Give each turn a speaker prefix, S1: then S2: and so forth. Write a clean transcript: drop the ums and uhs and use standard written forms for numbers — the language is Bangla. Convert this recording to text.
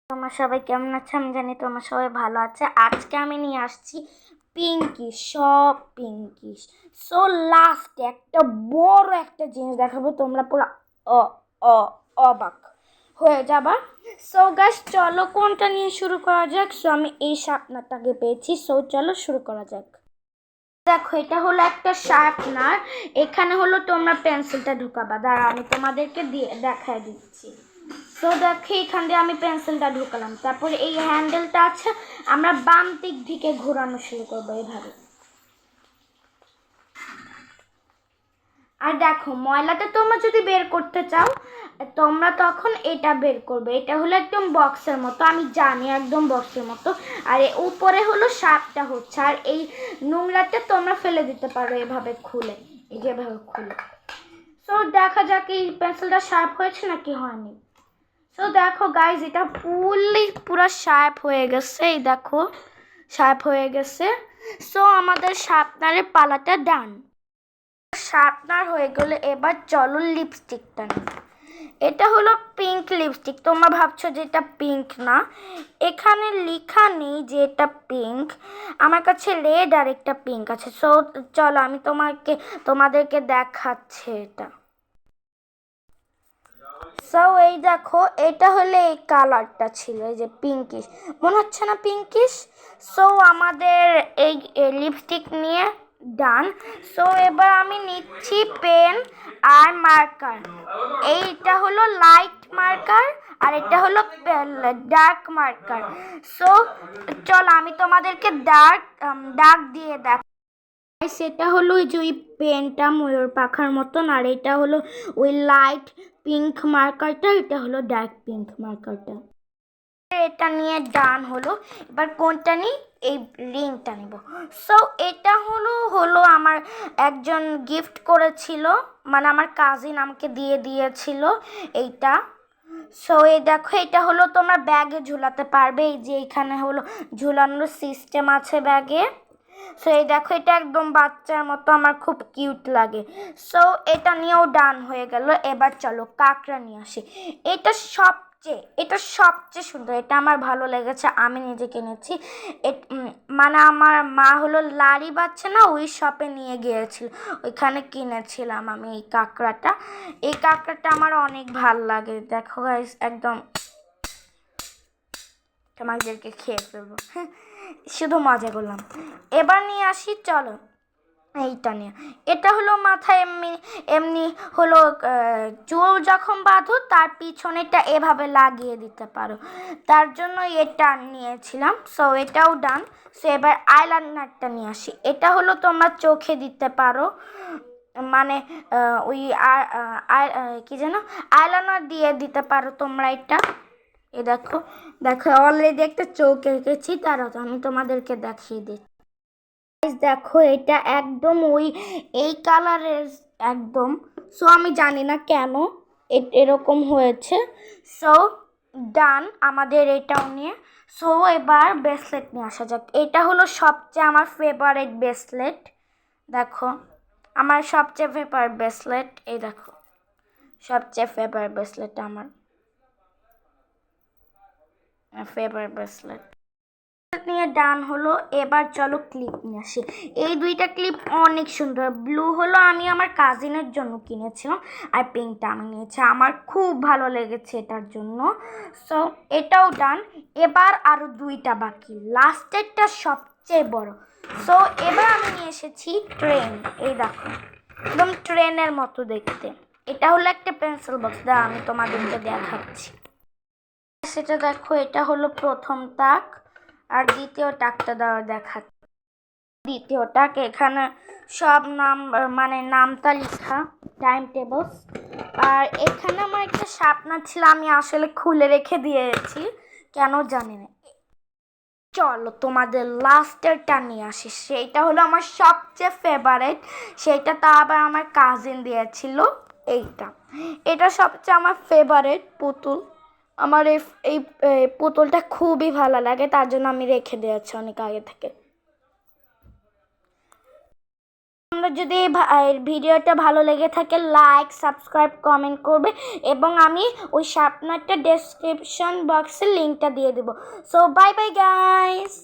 S1: তোমার সবাই কেমন আছে? আমি জানি তোমার সবাই ভালো আছে। আজকে আমি নিয়ে আসছি পিঙ্কিশ, সব পিঙ্কিশ। সো লাস্টে একটা বড় একটা জিনিস দেখাবো, তোমরা পুরো অ অ অবাক হয়ে যাবা। সো গাইস, চলো কোনটা নিয়ে শুরু করা যাক। সো আমি এই শার্পনারটাকে পেয়েছি, সো চলো শুরু করা যাক। দেখো, এটা হলো একটা শার্পনার। এখানে হলো তোমরা পেন্সিলটা ঢুকাবা। দাঁড়া, আমি তোমাদেরকে দিয়ে দেখায় দিচ্ছি। তো দেখো, এখান দিয়ে আমি পেন্সিলটা ঢুকালাম। তারপরে এই হ্যান্ডেলটা আছে, আমরা বাম দিক থেকে ঘোরানো শুরু করবো এভাবে। আর দেখো, ময়লাটা তোমরা যদি বের করতে চাও, তোমরা তখন এটা বের করবে। এটা হলো একদম বক্সের মতো, আমি জানি একদম বক্সের মতো। আর উপরে হলো শার্পটা হচ্ছে, আর এই নোংরাটা তোমরা ফেলে দিতে পারো এভাবে খুলে, এই যেভাবে খুলে। সো দেখা যাক এই পেন্সিলটা শার্প হয়েছে নাকি হয়নি। সো দেখো গাইজ, এটা পুরো শার্প হয়ে গেছে। এই দেখো, শার্প হয়ে গেছে। সো আমাদের শার্পনারের পালাটা ডান। শার্পনার হয়ে গেলে এবার চলো লিপস্টিকটা নিই। এটা হলো পিঙ্ক লিপস্টিক। তোমরা ভাবছো যে এটা পিঙ্ক না, এখানে লেখা নেই যে এটা পিঙ্ক। আমার কাছে রেড আর একটা পিঙ্ক আছে। সো চলো আমি তোমাদেরকে দেখাচ্ছি এটা। সো এই দেখো, এটা হলে এই কালারটা ছিল, এই যে পিঙ্কিশ, মনে হচ্ছে না পিঙ্কিশ? সো আমাদের এই লিপস্টিক নিয়ে ডান। সো এবার আমি নিচ্ছি পেন আর মার্কার। এইটা হলো লাইট মার্কার আর এটা হলো ডার্ক মার্কার। সো চলো আমি তোমাদেরকে ডার্ক দিয়ে দেখ। সেটা হলো ওই যে ওই পেনটা ময়ূর পাখার মতন, আর এটা হলো ওই লাইট পিঙ্ক মার্কারটা, এটা হলো ডার্ক পিঙ্ক মার্কারটা। এটা নিয়ে ডান হলো। এবার কোনটা নিই? এই রিংটা নিব। সো এটা হলো আমার একজন গিফট করেছিল, মানে আমার কাজিন আমাকে দিয়ে দিয়েছিল এইটা। সো এই দেখো, এটা হলো তোমরা ব্যাগে ঝুলাতে পারবে। এই যে এখানে হলো ঝুলানোর সিস্টেম আছে ব্যাগে। সো এই দেখো, এটা একদম বাচ্চার মতো, আমার খুব কিউট লাগে। সো এটা নিয়েও ডান হয়ে গেল। এবার চলো কাঁকড়া নিয়ে আসি। এটা সবচেয়ে সুন্দর, এটা আমার ভালো লেগেছে, আমি নিজে কিনেছি। মানে আমার মা হলো লারি বাচ্চা না, ওই শপে নিয়ে গিয়েছিল, ওইখানে কিনেছিলাম আমি এই কাঁকড়াটা আমার অনেক ভাল লাগে। দেখো গাইস, একদম তোমাদেরকে খেয়ে ফেলবো, শুধু মজা করলাম। এবার নিয়ে আসি চলো এইটা নিয়ে। এটা হলো মাথায় এমনি এমনি হলো চুল যখন বাঁধো তার পিছনেটা এভাবে লাগিয়ে দিতে পারো, তার জন্য এটা নিয়েছিলাম। সো এটাও ডান। সো এবার আইলাইনারটা নিয়ে আসি। এটা হলো তোমরা চোখে দিতে পারো, মানে ওই কি যেন আইলাইনার দিয়ে দিতে পারো তোমরা এটা। এ দেখো, দেখো অলরেডি একটা চোখ এঁকেছি, তারও আমি তোমাদেরকে দেখিয়ে দিচ্ছি। দেখো, এটা একদম এই কালারের একদম। সো আমি জানি না কেন এরকম হয়েছে। সো ডান আমাদের এটাও নিয়ে। সো এবার ব্রেসলেট নিয়ে আসা যাক। এটা হলো সবচেয়ে আমার ফেভারিট ব্রেসলেট। দেখো, আমার সবচেয়ে ফেভারিট ব্রেসলেট, এই দেখো, সবচেয়ে ফেভারিট ব্রেসলেট আমার ফেভারিট ব্রেসলেট নিয়ে ডান হলো। এবার চলো ক্লিপ নিয়ে আসি। এই দুইটা ক্লিপ অনেক সুন্দর। ব্লু হলো আমি আমার কাজিনের জন্য কিনেছিলাম, আর পিঙ্কটা আমি নিয়েছি, আমার খুব ভালো লেগেছে এটার জন্য। সো এটাও ডান। এবার আরও দুইটা বাকি, লাস্টেরটা সবচেয়ে বড়। সো এবার আমি নিয়ে এসেছি ট্রেন। এই দেখো, একদম ট্রেনের মতো দেখতে। এটা হলো একটা পেন্সিল বক্স, আমি তোমাদেরকে দেখাচ্ছি। সেটা দেখো, এটা হলো প্রথম তাক, আর দ্বিতীয় টাকটা দেওয়া দেখাচ্ছে। দ্বিতীয় টাক, এখানে সব নাম, মানে নামটা লেখা, টাইম টেবলস। আর এখানে আমার একটা শার্পনার ছিল, আমি আসলে খুলে রেখে দিয়েছি, কেন জানি না। চলো তোমাদের লাস্টেরটা নিয়ে আসি। সেইটা হলো আমার সবচেয়ে ফেভারিট, সেইটা তা আবার আমার কাজিন দিয়েছিল। এটা সবচেয়ে আমার ফেভারিট পুতুল। আমার এই পুতুলটা খুবই ভালো লাগে, তার জন্য আমি রেখে দিয়েছি অনেক আগে থেকে। জন্য যদি ভিডিওটা ভালো লেগে থাকে লাইক সাবস্ক্রাইব কমেন্ট করবে এবং আমি ওই শার্পনারটা ডেসক্রিপশন বক্সে লিঙ্কটা দিয়ে দেবো সো বাই বাই গাইস